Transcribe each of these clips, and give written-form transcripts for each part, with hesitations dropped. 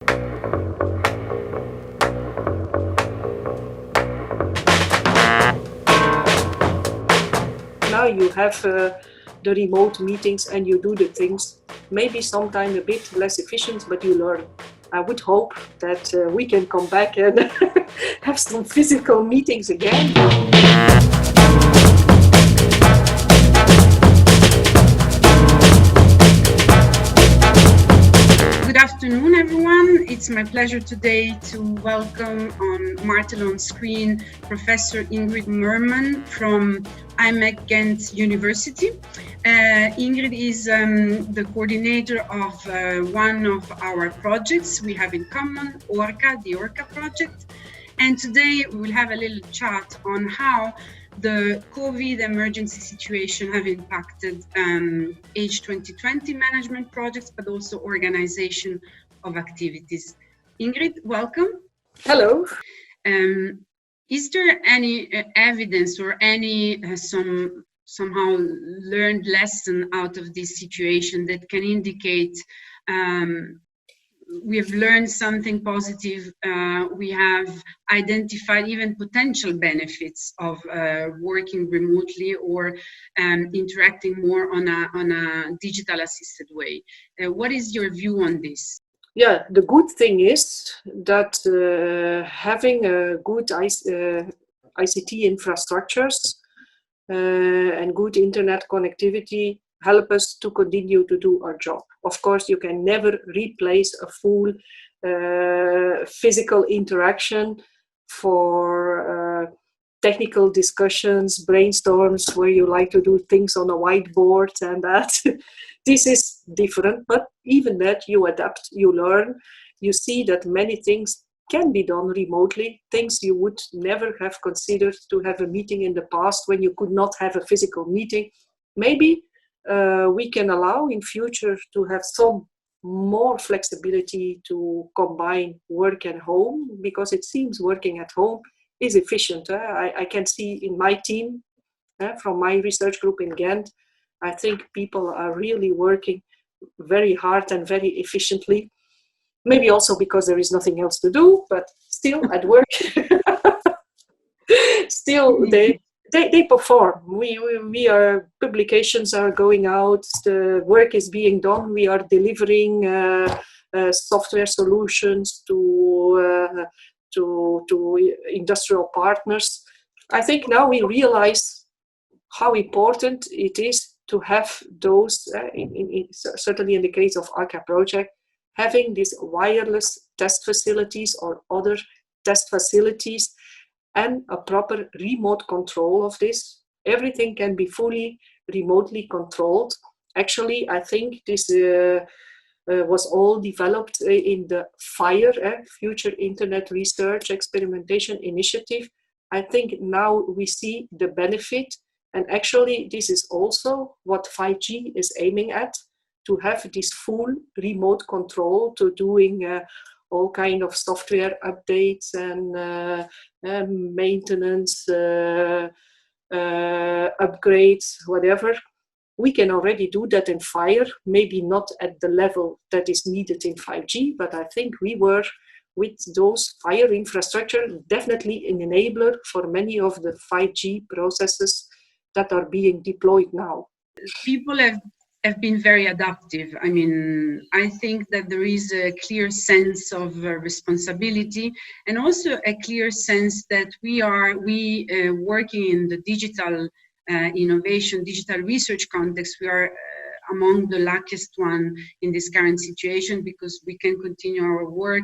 Now you have the remote meetings and you do the things, maybe sometimes a bit less efficient, but you learn. I would hope that we can come back and have some physical meetings again. Good afternoon, everyone. It's my pleasure today to welcome on Martel on screen Professor Ingrid Moerman from Ghent University. Ingrid is the coordinator of one of our projects we have in common, the orca-project. And today we will have a little chat on how the COVID emergency situation have impacted H2020 management projects, but also organization of activities. Ingrid, welcome. Hello. Is there any evidence or any somehow learned lesson out of this situation that can indicate we have learned something positive, we have identified even potential benefits of working remotely or interacting more on a digital assisted way? What is your view on this? Yeah, the good thing is that having a good ICT infrastructures and good internet connectivity help us to continue to do our job. Of course, you can never replace a full physical interaction for technical discussions, brainstorms, where you like to do things on a whiteboard and that. This is different, but even that you adapt, you learn, you see that many things can be done remotely, things you would never have considered to have a meeting in the past when you could not have a physical meeting. Maybe we can allow in future to have some more flexibility to combine work and home, because it seems working at home is efficient. I can see in my team, from my research group in Ghent, I think people are really working very hard and very efficiently. Maybe also because there is nothing else to do, but still at work, still they perform. We are, publications are going out, the work is being done, we are delivering software solutions to industrial partners. I think now we realize how important it is to have those, certainly in the case of orca-project, having these wireless test facilities or other test facilities and a proper remote control of this. Everything can be fully remotely controlled. Actually, I think this was all developed in the FIRE, Future Internet Research Experimentation Initiative. I think now we see the benefit, and actually this is also what 5G is aiming at, to have this full remote control to doing all kind of software updates and maintenance, upgrades, whatever. We can already do that in FIRE, maybe not at the level that is needed in 5G, but I think we were, with those FIRE infrastructure, definitely an enabler for many of the 5G processes that are being deployed now. People have been very adaptive. I mean, I think that there is a clear sense of responsibility, and also a clear sense that we working in the digital innovation, digital research context, we are among the luckiest one in this current situation, because we can continue our work,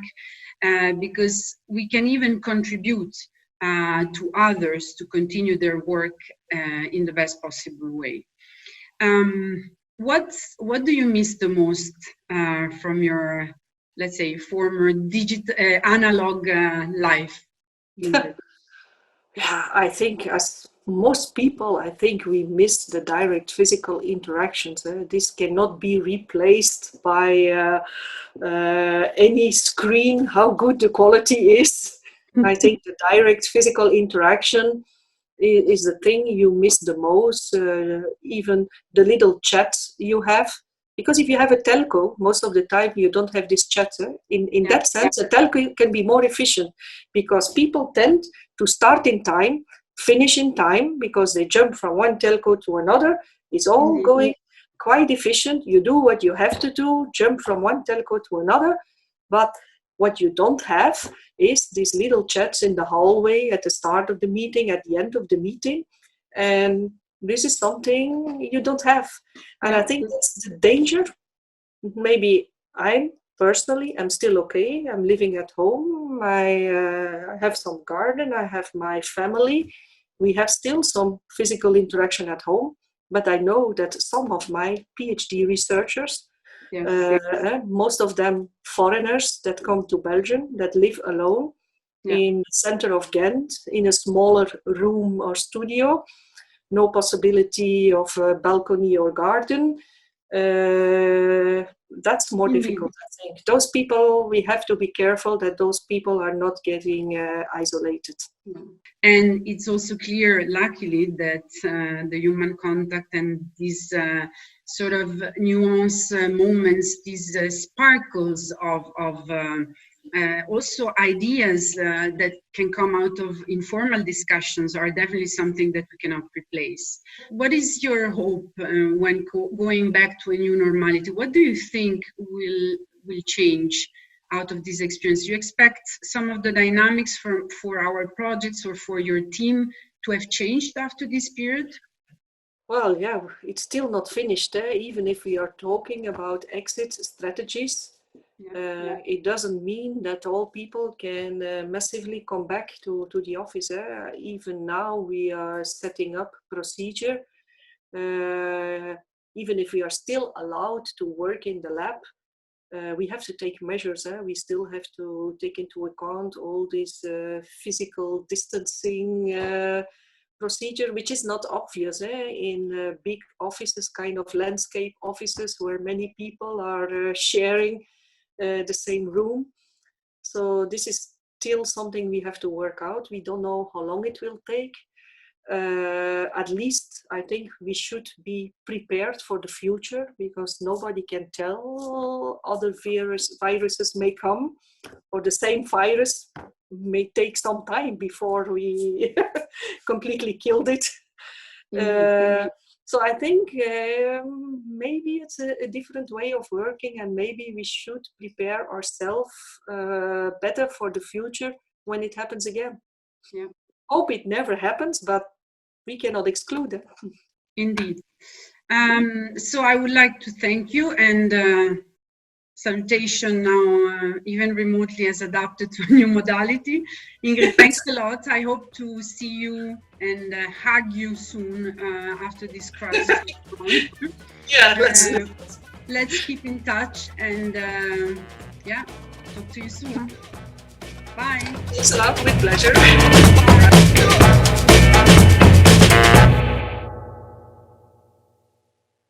because we can even contribute to others to continue their work in the best possible way. What do you miss the most from your, let's say, former analog life? Yeah, I think as most people, I think we miss the direct physical interactions. This cannot be replaced by any screen, how good the quality is. I think the direct physical interaction is the thing you miss the most. Even the little chats you have, Because if you have a telco, most of the time you don't have this chat. In that sense, a telco can be more efficient because people tend to start in time, finish in time, because they jump from one telco to another. It's all going quite efficient. You do what you have to do, jump from one telco to another. But what you don't have is these little chats in the hallway at the start of the meeting, at the end of the meeting. And this is something you don't have. And I think that's the danger. Maybe I'm still okay. I'm living at home. I have some garden. I have my family. We have still some physical interaction at home. But I know that some of my PhD researchers, most of them foreigners that come to Belgium, that live alone in the center of Ghent, in a smaller room or studio, no possibility of a balcony or garden. That's more difficult, I think. Those people, we have to be careful that those people are not getting isolated. And it's also clear, luckily, that the human contact and these sort of nuance moments, these sparkles of also ideas that can come out of informal discussions are definitely something that we cannot replace. What is your hope when going back to a new normality? What do you think will change out of this experience? Do you expect some of the dynamics for our projects or for your team to have changed after this period? Well, yeah, it's still not finished. Even if we are talking about exit strategies, it doesn't mean that all people can massively come back to the office. Even now we are setting up procedure. Even if we are still allowed to work in the lab, we have to take measures. We still have to take into account all this physical distancing procedure, which is not obvious in big offices, kind of landscape offices where many people are sharing the same room. So this is still something we have to work out. We don't know how long it will take. At least I think we should be prepared for the future, because nobody can tell. Other viruses may come, or the same virus may take some time before we completely killed it. So I think maybe it's a different way of working, and maybe we should prepare ourselves better for the future when it happens again. Hope it never happens, but we cannot exclude it. Indeed. So I would like to thank you, and salutation now, even remotely, has adapted to a new modality. Ingrid, thanks a lot. I hope to see you and hug you soon after this crisis. Let's keep in touch, and talk to you soon. Bye. Thanks a lot, with pleasure.